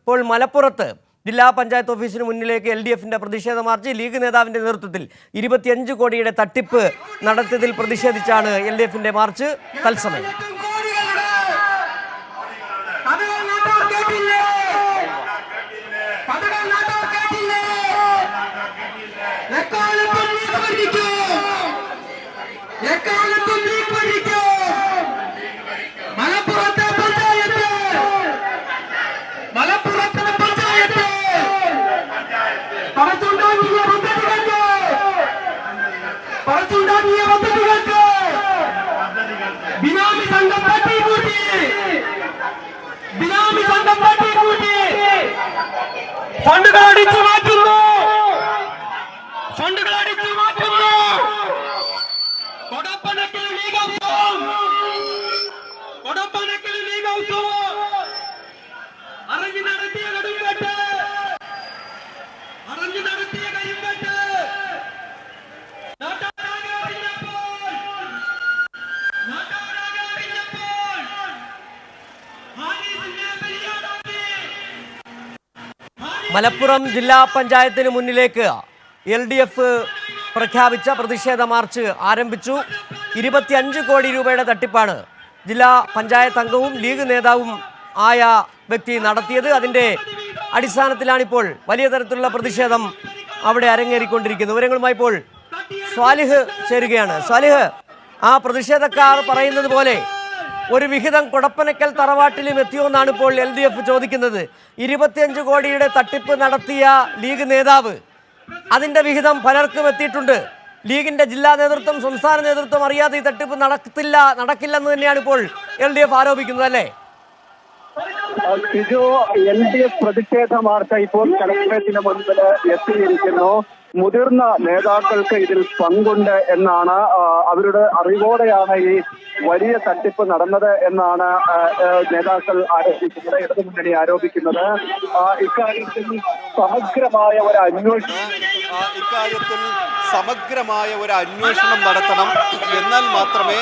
ഇപ്പോൾ മലപ്പുറത്ത് ജില്ലാ പഞ്ചായത്ത് ഓഫീസിന് മുന്നിലേക്ക് LDFന്റെ പ്രതിഷേധ മാർച്ച് ലീഗ് നേതാവിന്റെ നേതൃത്വത്തിൽ 25 കോടിയുടെ തട്ടിപ്പ് നടത്തിയതിൽ പ്രതിഷേധിച്ചാണ് LDFന്റെ മാർച്ച്. തത്സമയം മലപ്പുറം ജില്ലാ പഞ്ചായത്തിന് മുന്നിലേക്ക് LDF പ്രഖ്യാപിച്ച പ്രതിഷേധ മാർച്ച് ആരംഭിച്ചു. 25 കോടി രൂപയുടെ തട്ടിപ്പാണ് ജില്ലാ പഞ്ചായത്ത് അംഗവും ലീഗ് നേതാവും ആയ വ്യക്തി നടത്തിയത്. അതിൻ്റെ അടിസ്ഥാനത്തിലാണിപ്പോൾ വലിയ തരത്തിലുള്ള പ്രതിഷേധം അവിടെ അരങ്ങേറിക്കൊണ്ടിരിക്കുന്നത്. വിവരങ്ങളുമായി ഇപ്പോൾ സ്വാലിഹ് ചേരുകയാണ്. സ്വാലിഹ്, ആ പ്രതിഷേധക്കാർ പറയുന്നത് പോലെ ഒരു വിഹിതം കൊടപ്പനക്കൽ തറവാട്ടിലും എത്തിയോന്നാണ് ഇപ്പോൾ LDF ചോദിക്കുന്നത്. 25 കോടിയുടെ തട്ടിപ്പ് നടത്തിയ ലീഗ് നേതാവ്, അതിൻ്റെ വിഹിതം പലർക്കും എത്തിയിട്ടുണ്ട്. ലീഗിൻ്റെ ജില്ലാ നേതൃത്വം, സംസ്ഥാന നേതൃത്വം അറിയാതെ ഈ തട്ടിപ്പ് നടക്കില്ലെന്ന് തന്നെയാണ് ഇപ്പോൾ LDF ആരോപിക്കുന്നത്, അല്ലേ? LDF പ്രതിഷേധ മാർച്ച് ഇപ്പോൾ കളക്ടറേറ്റിന് മുൻപിൽ എത്തിയിരിക്കുന്നു. മുതിർന്ന നേതാക്കൾക്ക് ഇതിൽ പങ്കുണ്ട് എന്നാണ്, അവരുടെ അറിവോടെയാണ് ഈ വലിയ തട്ടിപ്പ് നടന്നത് എന്നാണ് നേതാക്കൾ ആരോപിക്കുന്നത്, ഇടതുമുന്നണി ആരോപിക്കുന്നത്. ഇക്കാര്യത്തിൽ സമഗ്രമായ ഒരു അന്വേഷണം നടത്തണം. എന്നാൽ മാത്രമേ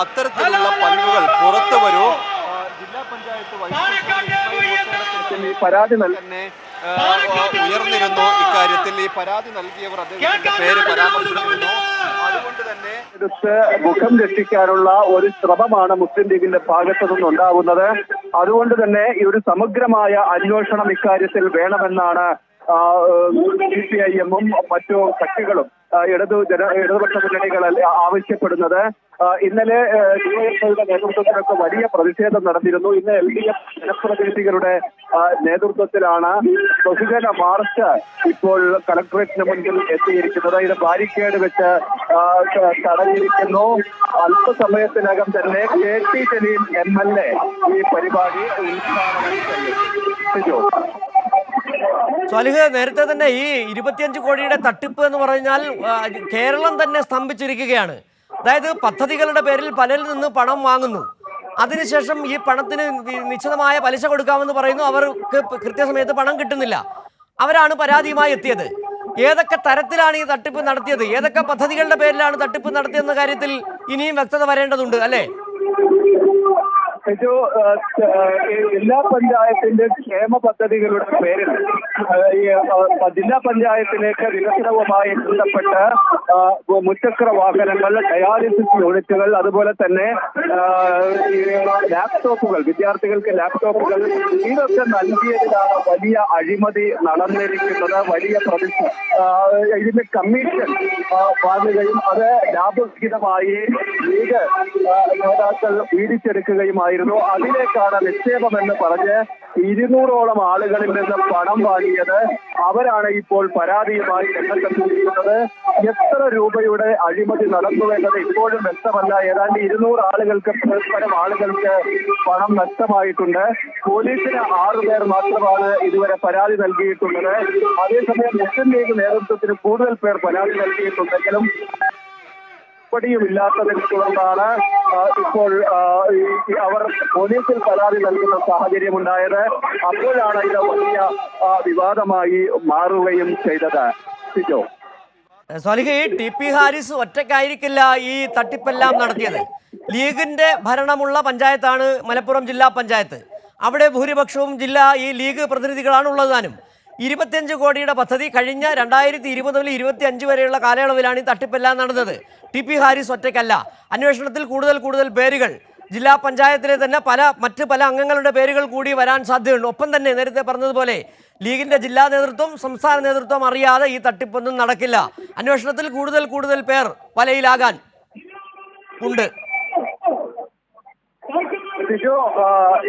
അത്തരത്തിലുള്ള പങ്കുകൾ പുറത്തു വരൂ. ജില്ലാ പഞ്ചായത്ത് പരാതി തന്നെ ഉയർന്നിരുന്നു. ഇക്കാര്യത്തിൽ ഈ പരാതി നൽകിയവർ അദ്ദേഹത്തിന്റെ പേര് പരാമർശിച്ചിരുന്നു. അതുകൊണ്ട് തന്നെ മുഖം രക്ഷിക്കാനുള്ള ഒരു ശ്രമമാണ് മുസ്ലിം ലീഗിന്റെ ഭാഗത്തു നിന്നുണ്ടാകുന്നത്. അതുകൊണ്ട് തന്നെ ഈ ഒരു സമഗ്രമായ അന്വേഷണം ഇക്കാര്യത്തിൽ വേണമെന്നാണ് CPIM-ഉം മറ്റു കക്ഷികളും ഇടതുപക്ഷ മുന്നണികൾ ആവശ്യപ്പെടുന്നത്. ഇന്നലെ DYFIയുടെ നേതൃത്വത്തിലൊക്കെ വലിയ പ്രതിഷേധം നടന്നിരുന്നു. ഇന്ന് LDF ജനപ്രതിനിധികളുടെ നേതൃത്വത്തിലാണ് ബഹുജന മാർച്ച് ഇപ്പോൾ കളക്ടറേറ്റിന് മുൻപിൽ എത്തിയിരിക്കുന്നത്. ഇത് ബാരിക്കേഡ് വെച്ച് തടഞ്ഞിരിക്കുന്നു. അല്പസമയത്തിനകം തന്നെ KT ജലീൽ MLA ഈ പരിപാടി ഉദ്ഘാടനം ചെയ്യും. സ്വാലിഹ്, നേരത്തെ തന്നെ ഈ 25 കോടിയുടെ തട്ടിപ്പ് എന്ന് പറഞ്ഞാൽ കേരളം തന്നെ സ്തംഭിച്ചിരിക്കുകയാണ്. അതായത് പദ്ധതികളുടെ പേരിൽ പലരിൽ നിന്ന് പണം വാങ്ങുന്നു, അതിനുശേഷം ഈ പണത്തിന് നിശ്ചിതമായ പലിശ കൊടുക്കാമെന്ന് പറയുന്നു, അവർക്ക് കൃത്യസമയത്ത് പണം കിട്ടുന്നില്ല. അവരാണ് പരാതിയുമായി എത്തിയത്. ഏതൊക്കെ തരത്തിലാണ് ഈ തട്ടിപ്പ് നടത്തിയത്, ഏതൊക്കെ പദ്ധതികളുടെ പേരിലാണ് തട്ടിപ്പ് നടത്തിയെന്ന കാര്യത്തിൽ ഇനിയും വ്യക്തത വരേണ്ടതുണ്ട്, അല്ലേ? ജില്ലാ പഞ്ചായത്തിന്റെ ക്ഷേമ പദ്ധതികളുടെ പേരിൽ ജില്ലാ പഞ്ചായത്തിലേക്ക് വികസനവുമായി ബന്ധപ്പെട്ട് മുച്ചക്ര വാഹനങ്ങൾ, ഡയാലിസിസ് യൂണിറ്റുകൾ, അതുപോലെ തന്നെ ലാപ്ടോപ്പുകൾ, വിദ്യാർത്ഥികൾക്ക് ലാപ്ടോപ്പുകൾ, ഇതൊക്കെ നൽകിയതിലാണ് വലിയ അഴിമതി നടന്നിരിക്കുന്നത്. വലിയ ഇതിന്റെ കമ്മീഷൻ വാങ്ങുകയും അത് ലാഭവിഹിതമായി ലീഗ് നേതാക്കൾ വീതിച്ചെടുക്കുകയുമായി. അതിലേക്കാണ് നിക്ഷേപമെന്ന് പറഞ്ഞ് 200ഓളം ആളുകളിൽ നിന്ന് പണം വാങ്ങിയത്. അവരാണ് ഇപ്പോൾ പരാതിയുമായി രംഗത്തെത്തിയിരിക്കുന്നത്. എത്ര രൂപയുടെ അഴിമതി നടന്നുവെന്നത് ഇപ്പോഴും വ്യക്തമല്ല. ഏതാണ്ട് 200 ആളുകൾക്ക് പരസ്പരം ആളുകൾക്ക് പണം നഷ്ടമായിട്ടുണ്ട്. പോലീസിന് 6 പേർ മാത്രമാണ് ഇതുവരെ പരാതി നൽകിയിട്ടുള്ളത്. അതേസമയം മുസ്ലിം ലീഗ് നേതൃത്വത്തിന് കൂടുതൽ പേർ പരാതി നൽകിയിട്ടുണ്ടെങ്കിലും ഇല്ലാത്തതിനെ തുടർന്നാണ് ഇപ്പോൾ അവർ പോലീസിൽ പരാതി നൽകുന്ന സാഹചര്യമുണ്ടായത്. അപ്പോഴാണ് ഇത് വലിയ വിവാദമായി മാറുകയും ചെയ്തത്. സ്വാലിഹ്, TP ഹാരിസ് ഒറ്റയ്ക്കായിരിക്കില്ല ഈ തട്ടിപ്പെല്ലാം നടത്തിയത്. ലീഗിന്റെ ഭരണമുള്ള പഞ്ചായത്താണ് മലപ്പുറം ജില്ലാ പഞ്ചായത്ത്. അവിടെ ഭൂരിപക്ഷവും ഈ ലീഗ് പ്രതിനിധികളാണ് ഉള്ളത് താനും. 25 കോടിയുടെ പദ്ധതി കഴിഞ്ഞ 2020 മുതൽ 25 വരെയുള്ള കാലയളവിലാണ് ഈ തട്ടിപ്പെല്ലാം നടന്നത്. TP ഹാരിസ് ഒറ്റയ്ക്കല്ല. അന്വേഷണത്തിൽ കൂടുതൽ പേരുകൾ ജില്ലാ പഞ്ചായത്തിലെ തന്നെ മറ്റ് പല അംഗങ്ങളുടെ പേരുകൾ കൂടി വരാൻ സാധ്യതയുണ്ട്. ഒപ്പം തന്നെ നേരത്തെ പറഞ്ഞതുപോലെ ലീഗിന്റെ ജില്ലാ നേതൃത്വം സംസ്ഥാന നേതൃത്വം അറിയാതെ ഈ തട്ടിപ്പൊന്നും നടക്കില്ല. അന്വേഷണത്തിൽ കൂടുതൽ പേർ വലയിലാകാൻ ഉണ്ട്.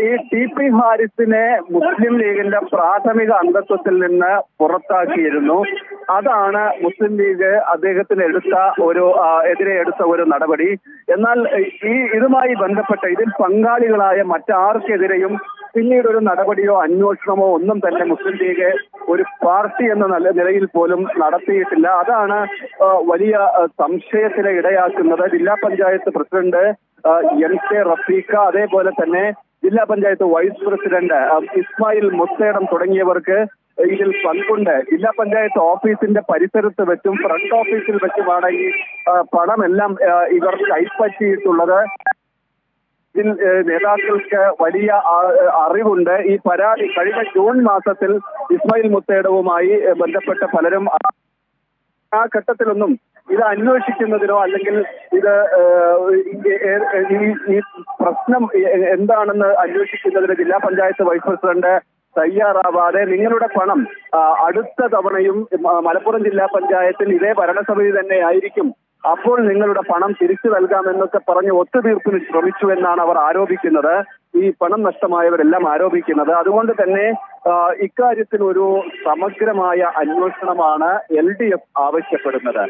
ഈ TP ഹാരിസിനെ മുസ്ലിം ലീഗിന്റെ പ്രാഥമിക അംഗത്വത്തിൽ നിന്ന് പുറത്താക്കിയിരുന്നു. അതാണ് മുസ്ലിം ലീഗ് അദ്ദേഹത്തിന് എതിരെ എടുത്ത ഒരു നടപടി. എന്നാൽ ഇതുമായി ബന്ധപ്പെട്ട ഇതിൽ പങ്കാളികളായ മറ്റാർക്കെതിരെയും പിന്നീട് ഒരു നടപടിയോ അന്വേഷണമോ ഒന്നും തന്നെ മുസ്ലിം ലീഗ് ഒരു പാർട്ടി എന്ന നിലയിൽ പോലും നടത്തിയിട്ടില്ല. അതാണ് വലിയ സംശയത്തിന് ഇടയാക്കുന്നത്. ജില്ലാ പഞ്ചായത്ത് പ്രസിഡന്റ് MK റഫീഖ, അതേപോലെ തന്നെ ജില്ലാ പഞ്ചായത്ത് വൈസ് പ്രസിഡന്റ് ഇസ്മായിൽ മുസ്തേടം തുടങ്ങിയവർക്ക് ഇതിൽ പങ്കുണ്ട്. ജില്ലാ പഞ്ചായത്ത് ഓഫീസിന്റെ പരിസരത്ത് വെച്ചും ഫ്രണ്ട് ഓഫീസിൽ വെച്ചുമാണ് ഈ പണമെല്ലാം ഇവർ കൈപ്പറ്റിയിട്ടുള്ളത്. ഇതിൽ നേതാക്കൾക്ക് വലിയ അറിവുണ്ട്. ഈ പരാതി കഴിഞ്ഞ ജൂൺ മാസത്തിൽ ഇസ്മായിൽ മുസ്തേടവുമായി ബന്ധപ്പെട്ട പലരും ആ ഘട്ടത്തിലൊന്നും ഇത് അന്വേഷിക്കുന്നതിനോ അല്ലെങ്കിൽ ഈ പ്രശ്നം എന്താണെന്ന് അന്വേഷിക്കുന്നതിന് ജില്ലാ പഞ്ചായത്ത് വൈസ് പ്രസിഡന്റ് തയ്യാറാവാതെ നിങ്ങളുടെ പണം അടുത്ത തവണയും മലപ്പുറം ജില്ലാ പഞ്ചായത്തിൽ ഇതേ ഭരണസമിതി തന്നെ ആയിരിക്കും, അപ്പോൾ നിങ്ങളുടെ പണം തിരിച്ചു നൽകാമെന്നൊക്കെ പറഞ്ഞ് ഒത്തുതീർപ്പിന് ശ്രമിച്ചു എന്നാണ് അവർ ആരോപിക്കുന്നത്. ഈ പണം നഷ്ടമായവരെല്ലാം ആരോപിക്കുന്നത്. അതുകൊണ്ട് തന്നെ ഇക്കാര്യത്തിൽ ഒരു സമഗ്രമായ അന്വേഷണമാണ് LDF ആവശ്യപ്പെടുന്നത്.